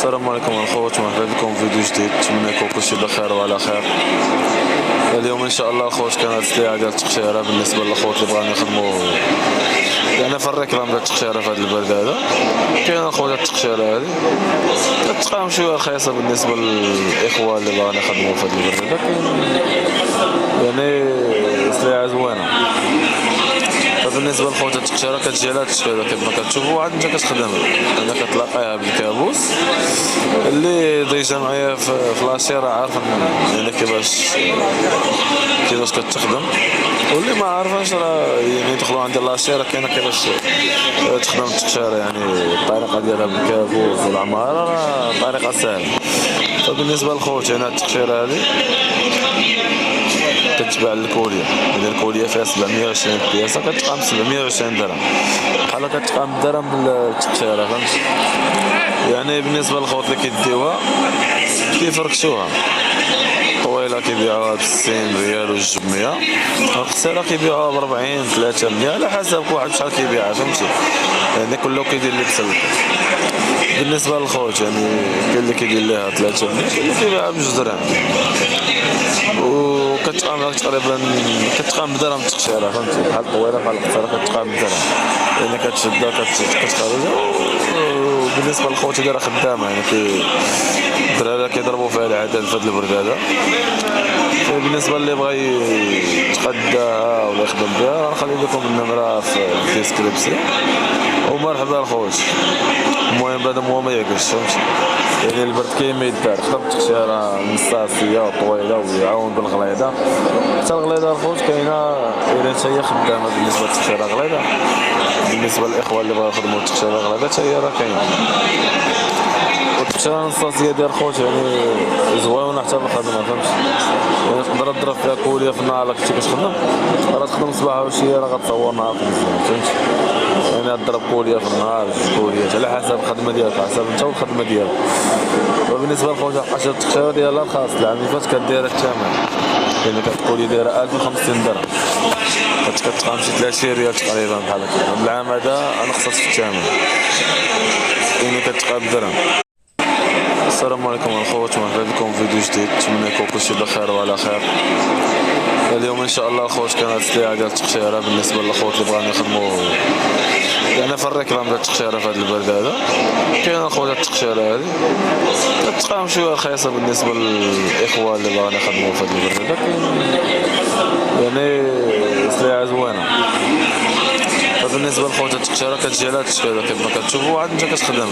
السلام عليكم الخوت، مرحبا بكم في فيديو جديد. نتمنى يكون كلشي بخير وعلى خير. اليوم ان شاء الله الخوت كانت السلعه ديال التقشيره بالنسبه للخوت اللي بغاو يخدموا يعني في الريكلام ديال التقشيره في هذا البرد هذا. كاين الخوت التقشيره هذه كتقام شويه رخيصه بالنسبه للاخوه اللي بغاو يخدموا في هذا البرد هذا. كاين يعني سلعه زوينه. بالنسبه للخوت التقشيره كتجي على هاد الشكل هذا كما كتشوفوا، عاد انت كتخدم انا كتلاقيها بالكابوس اللي ديجا معايا في لاشيره عارف يعني كيفاش كتخدم، واللي ما عارفاش راه يعني يدخلوا عند لاشيره كاينه كيفاش تخدم التقشيره، يعني الطريقه ديالها بالكابوس والعماره راه طريقه سهله. فبالنسبه للخوت يعني هاد التقشيره هذه كتباع للكوليه، اذا الكوليه فيها 720 بياسه كتقام 720 درهم، بحال كتقام درهم التقشيره فهمتي. يعني بالنسبه للخوت اللي كيديوها كيفركشوها، طويله كيبيعوها ب 60 ريال و 600، القصيره كيبيعوها ب 40 300 على حسب كل واحد شحال كيبيعها فهمتي، يعني كله كيدير اللي بسلك. بالنسبه للخوت يعني كاين اللي كيدير ليها 300، كاين اللي كيبيعها بجوج درهم، وكتقام تقريبا كتقام بدرهم التقشيره فهمتي، بحال طويله بحال قصيره كتقام بدرهم، يعني كتشدها كتخرجها. وبالنسبه للخوت اللي راه خدامه يعني الدراري كيضربوا فيها العدد في هذا البرد هذا. بالنسبه اللي بغى يتقداها ولا يخدم بها نخلي لكم النمره في الديسكريبسيون. ومرحبا الخوت، المهم بنادم هو ما يعقلش فهمتي، يعني البرد كاين ما يدار، خدم التقشيره مصاصيه وطويله ويعاون بالغليظه، حتى الغليظه الخوت كاينه الا حتى هي خدامه. بالنسبه للتقشيره غليظه، بالنسبه للاخوه اللي بغاو يخدموا التقشيره غليظه حتى هي راه كاينه. التقشيره المصاصيه ديال الخوت يعني زوينه حتى بالخدمه فهمتي، يعني تقدر تضرب فيها كوليه في النهار الا كنتي كتخدم، راه تخدم صباح وعشيه راه غتصور معاك مزيان فهمتي، يعني تضرب كوليه في النهار جوج كوليات على حسب الخدمه ديالك، على حسب انت والخدمه ديالك. وبالنسبه للخوت قشره التقشيره ديالها رخاص، العام اللي فات كانت دايره الثمن، يعني كتقولي دايره 1050 درهم، كتقام شي 30 ريال تقريبا بحال هكا. العام هذا انا خصصت في الثمن، يعني كتقام درهم. السلام عليكم الخوت، مرحبا بكم في فيديو جديد. نتمنى يكون كلشي بخير وعلى خير. اليوم ان شاء الله الخوت كانت السلعه ديال التقشيره بالنسبه للخوت اللي بغاو يخدموا يعني في الريكلام ديال التقشيره في هذا البرد هذا. كاين الخوت التقشيره هذه كتقام شويه رخيصه بالنسبه للاخوه اللي بغاو يخدموا في هذا البرد هذا. كاين يعني سلعه زوينه. فبالنسبه للخوت التقشيره كتجي على هذا الشكل هذا كما كتشوفوا، عاد انت كتخدم